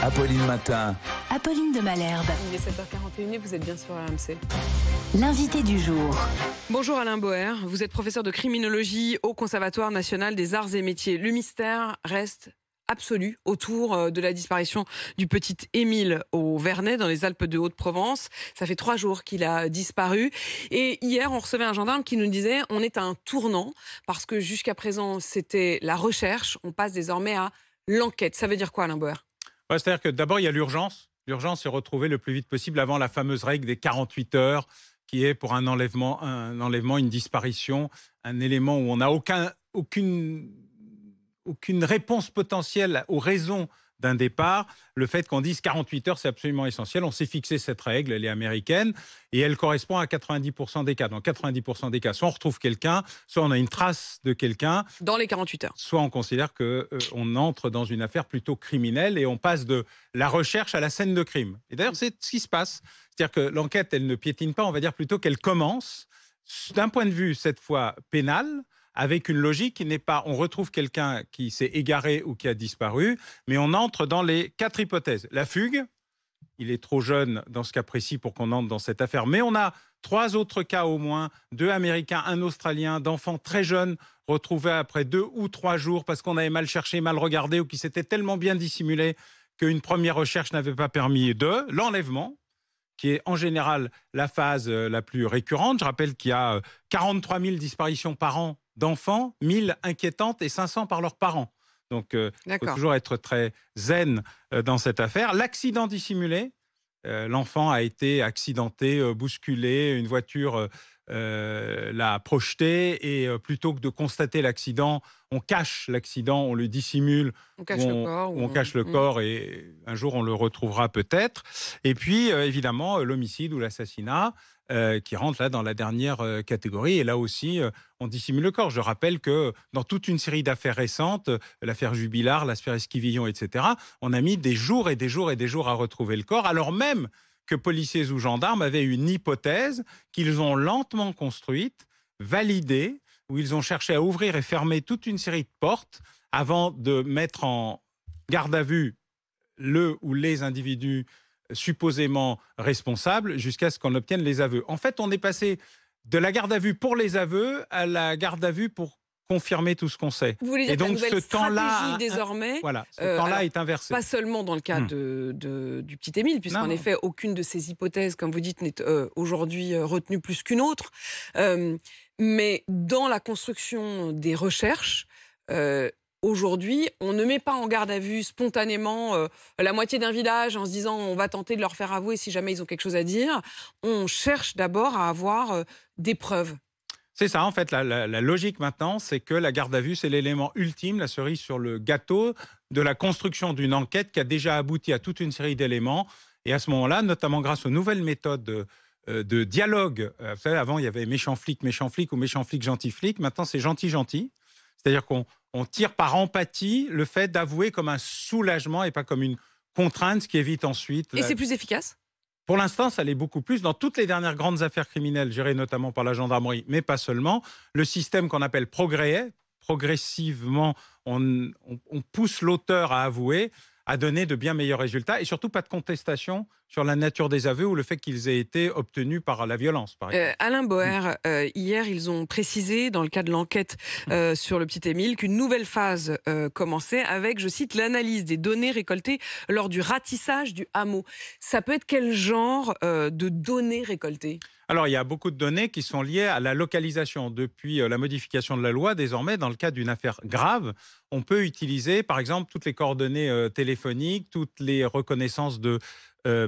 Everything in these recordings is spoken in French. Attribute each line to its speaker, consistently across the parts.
Speaker 1: Apolline Matin.
Speaker 2: Apolline de Malherbe.
Speaker 3: Il est 7h41, vous êtes bien sur RMC.
Speaker 2: L'invité du jour.
Speaker 3: Bonjour Alain Boer, vous êtes professeur de criminologie au Conservatoire national des arts et métiers. Le mystère reste absolu autour de la disparition du petit Émile au Vernet dans les Alpes de Haute-Provence. Ça fait 3 jours qu'il a disparu. Et hier, on recevait un gendarme qui nous disait on est à un tournant parce que jusqu'à présent, c'était la recherche. On passe désormais à l'enquête. Ça veut dire quoi, Alain Boer ?
Speaker 4: C'est-à-dire que d'abord, il y a l'urgence. L'urgence, c'est retrouver le plus vite possible avant la fameuse règle des 48 heures qui est pour un enlèvement, une disparition, un élément où on n'a aucune réponse potentielle aux raisons d'un départ. Le fait qu'on dise 48 heures, c'est absolument essentiel. On s'est fixé cette règle, elle est américaine, et elle correspond à 90% des cas. Dans 90% des cas, soit on retrouve quelqu'un, soit on a une trace de quelqu'un.
Speaker 3: Dans les 48 heures.
Speaker 4: Soit on considère qu'on entre dans une affaire plutôt criminelle et on passe de la recherche à la scène de crime. Et d'ailleurs, c'est ce qui se passe. C'est-à-dire que l'enquête, elle ne piétine pas, on va dire plutôt qu'elle commence d'un point de vue, cette fois, pénal, avec une logique qui n'est pas on retrouve quelqu'un qui s'est égaré ou qui a disparu, mais on entre dans les 4 hypothèses. La fugue, il est trop jeune dans ce cas précis pour qu'on entre dans cette affaire, mais on a 3 autres cas au moins, 2 Américains, 1 Australien, d'enfants très jeunes retrouvés après 2 ou 3 jours parce qu'on avait mal cherché, mal regardé ou qui s'étaient tellement bien dissimulés qu'une première recherche n'avait pas permis de l'enlèvement, qui est en général la phase la plus récurrente. Je rappelle qu'il y a 43 000 disparitions par an d'enfants, 1000 inquiétantes et 500 par leurs parents. Donc, il faut toujours être très zen dans cette affaire. L'accident dissimulé, l'enfant a été accidenté, bousculé, une voiture l'a projeté et plutôt que de constater l'accident, on cache l'accident, on le dissimule,
Speaker 3: on cache
Speaker 4: le corps et un jour on le retrouvera peut-être. Et puis évidemment l'homicide ou l'assassinat qui rentre là dans la dernière catégorie. Et là aussi, on dissimule le corps. Je rappelle que dans toute une série d'affaires récentes, l'affaire Jubilard, l'affaire Esquivillon, etc., on a mis des jours et des jours et des jours à retrouver le corps, alors même que policiers ou gendarmes avaient une hypothèse qu'ils ont lentement construite, validée, où ils ont cherché à ouvrir et fermer toute une série de portes avant de mettre en garde à vue le ou les individus supposément responsables jusqu'à ce qu'on obtienne les aveux. En fait, on est passé de la garde à vue pour les aveux à la garde à vue pour confirmer tout ce qu'on sait.
Speaker 3: Vous voulez dire
Speaker 4: et donc,
Speaker 3: que la nouvelle
Speaker 4: ce temps-là,
Speaker 3: stratégie désormais,
Speaker 4: ce temps-là est inversé.
Speaker 3: Pas seulement dans le cas du petit Émile, puisqu'en effet, aucune de ces hypothèses, comme vous dites, n'est aujourd'hui retenue plus qu'une autre. Mais dans la construction des recherches, aujourd'hui, on ne met pas en garde à vue spontanément la moitié d'un village en se disant on va tenter de leur faire avouer si jamais ils ont quelque chose à dire. On cherche d'abord à avoir des preuves.
Speaker 4: C'est ça, en fait, la logique maintenant, c'est que la garde à vue, c'est l'élément ultime, la cerise sur le gâteau de la construction d'une enquête qui a déjà abouti à toute une série d'éléments. Et à ce moment-là, notamment grâce aux nouvelles méthodes de dialogue, vous savez, avant, il y avait méchant flic ou méchant flic, gentil flic. Maintenant, c'est gentil. C'est-à-dire qu'on tire par empathie le fait d'avouer comme un soulagement et pas comme une contrainte, ce qui évite ensuite...
Speaker 3: Et c'est plus efficace ?
Speaker 4: Pour l'instant, ça l'est beaucoup plus. Dans toutes les dernières grandes affaires criminelles, gérées notamment par la gendarmerie, mais pas seulement, le système qu'on appelle progressivement, on pousse l'auteur à avouer, a donné de bien meilleurs résultats et surtout pas de contestation sur la nature des aveux ou le fait qu'ils aient été obtenus par la violence, par exemple.
Speaker 3: Alain Boer, hier, ils ont précisé, dans le cadre de l'enquête sur le petit Émile, qu'une nouvelle phase commençait avec, je cite, l'analyse des données récoltées lors du ratissage du hameau. Ça peut être quel genre de données récoltées ?
Speaker 4: Alors, il y a beaucoup de données qui sont liées à la localisation. Depuis la modification de la loi, désormais, dans le cas d'une affaire grave, on peut utiliser, par exemple, toutes les coordonnées téléphoniques, toutes les reconnaissances de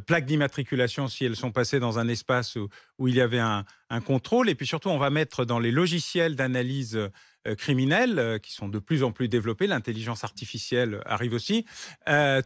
Speaker 4: plaques d'immatriculation si elles sont passées dans un espace où il y avait un contrôle. Et puis surtout, on va mettre dans les logiciels d'analyse criminelle, qui sont de plus en plus développés, l'intelligence artificielle arrive aussi,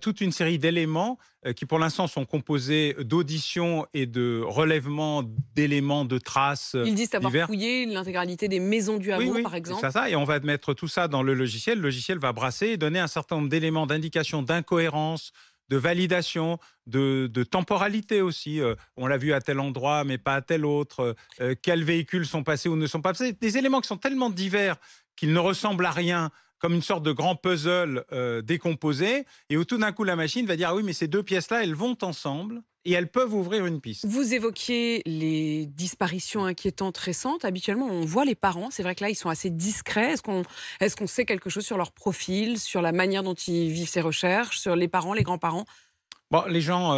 Speaker 4: toute une série d'éléments qui pour l'instant sont composés d'auditions et de relèvements d'éléments, de traces
Speaker 3: Ils disent avoir
Speaker 4: divers.
Speaker 3: fouillé l'intégralité des maisons du hameau, par exemple.
Speaker 4: C'est ça, et on va mettre tout ça dans le logiciel. Le logiciel va brasser et donner un certain nombre d'éléments d'indication, d'incohérence, de validation, de temporalité aussi. On l'a vu à tel endroit, mais pas à tel autre. Quels véhicules sont passés ou ne sont pas passés. Des éléments qui sont tellement divers qu'ils ne ressemblent à rien comme une sorte de grand puzzle décomposé, et où tout d'un coup la machine va dire ah oui, mais ces deux pièces-là, elles vont ensemble et elles peuvent ouvrir une piste.
Speaker 3: Vous évoquiez les disparitions inquiétantes récentes. Habituellement, on voit les parents. C'est vrai que là, ils sont assez discrets. Est-ce qu'on sait quelque chose sur leur profil, sur la manière dont ils vivent ces recherches, sur les parents, les grands-parents?
Speaker 4: Bon, les gens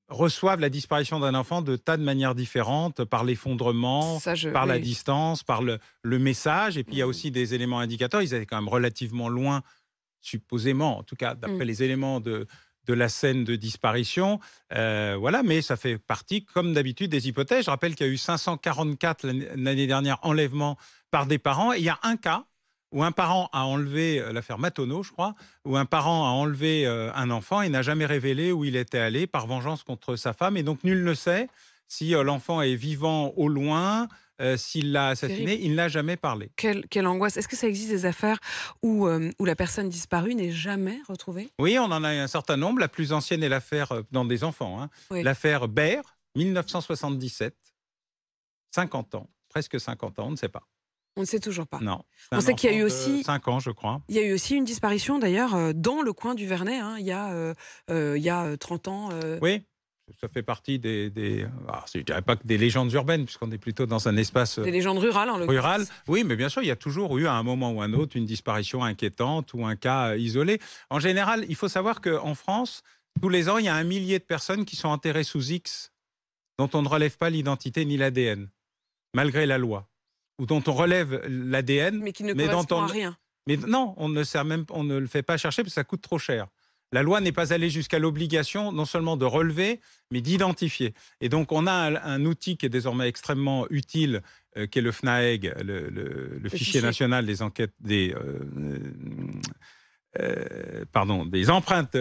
Speaker 4: reçoivent la disparition d'un enfant de tas de manières différentes, par l'effondrement, par la distance, par le message. Et puis, il y a aussi des éléments indicateurs. Ils étaient quand même relativement loin, supposément, en tout cas, d'après les éléments de la scène de disparition. Voilà, mais ça fait partie, comme d'habitude, des hypothèses. Je rappelle qu'il y a eu 544 l'année dernière enlèvements par des parents. Et il y a un cas où un parent a enlevé, l'affaire Matonneau, je crois, où un parent a enlevé un enfant et n'a jamais révélé où il était allé par vengeance contre sa femme. Et donc, nul ne sait si l'enfant est vivant au loin, s'il l'a assassiné. Il n'a jamais parlé.
Speaker 3: Quelle angoisse. Est-ce que ça existe des affaires où la personne disparue n'est jamais retrouvée?
Speaker 4: Oui, on en a un certain nombre. La plus ancienne est l'affaire dans des enfants. Hein. Oui. L'affaire Baer, 1977. 50 ans, presque 50 ans, on ne sait pas.
Speaker 3: On ne sait toujours pas.
Speaker 4: Non.
Speaker 3: On sait qu'il y a eu aussi
Speaker 4: 5 ans, je crois.
Speaker 3: Il y a eu aussi une disparition, d'ailleurs, dans le coin du Vernet, hein, il y a 30 ans.
Speaker 4: Oui, ça fait partie des je ne dirais pas que des légendes urbaines, puisqu'on est plutôt dans un espace...
Speaker 3: Des légendes rurales, en l'occurrence.
Speaker 4: Rural, oui, mais bien sûr, il y a toujours eu, à un moment ou un autre, une disparition inquiétante ou un cas isolé. En général, il faut savoir qu'en France, tous les ans, il y a 1 millier de personnes qui sont enterrées sous X, dont on ne relève pas l'identité ni l'ADN, malgré la loi. Ou dont on relève l'ADN,
Speaker 3: mais qui ne correspond à rien.
Speaker 4: Mais non, on ne le fait pas chercher parce que ça coûte trop cher. La loi n'est pas allée jusqu'à l'obligation non seulement de relever, mais d'identifier. Et donc, on a un outil qui est désormais extrêmement utile, qui est le FNAEG, le fichier national des enquêtes, des empreintes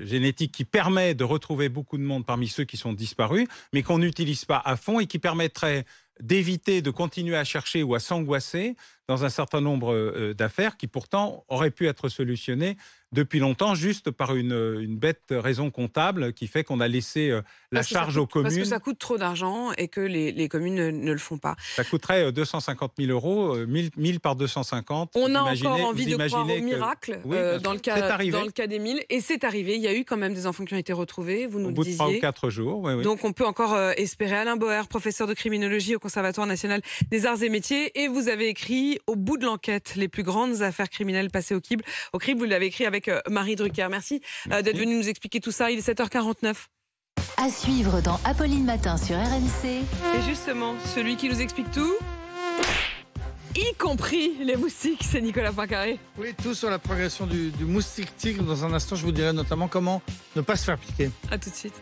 Speaker 4: génétiques, qui permet de retrouver beaucoup de monde parmi ceux qui sont disparus, mais qu'on n'utilise pas à fond et qui permettrait d'éviter de continuer à chercher ou à s'angoisser dans un certain nombre d'affaires qui pourtant auraient pu être solutionnées depuis longtemps, juste par une bête raison comptable qui fait qu'on a laissé la charge aux communes.
Speaker 3: Parce que ça coûte trop d'argent et que les communes ne le font pas.
Speaker 4: Ça coûterait 250 000 euros, 1000 par 250.
Speaker 3: On a encore envie de croire au miracle dans le cas d'Émile. Et c'est arrivé, il y a eu quand même des enfants qui ont été retrouvés, vous nous le disiez.
Speaker 4: Au bout de 3 ou 4 jours, oui.
Speaker 3: Donc on peut encore espérer. Alain Boer, professeur de criminologie au Conservatoire national des arts et métiers. Et vous avez écrit Au bout de l'enquête, les plus grandes affaires criminelles passées au crible. Vous l'avez écrit avec Marie Drucker. Merci d'être venu nous expliquer tout ça. Il est 7h49.
Speaker 2: À suivre dans Apolline Matin sur RMC.
Speaker 3: Et justement, celui qui nous explique tout, y compris les moustiques, c'est Nicolas Poincaré.
Speaker 1: Oui, tout sur la progression du moustique tigre. Dans un instant, je vous dirai notamment comment ne pas se faire piquer.
Speaker 3: À tout de suite.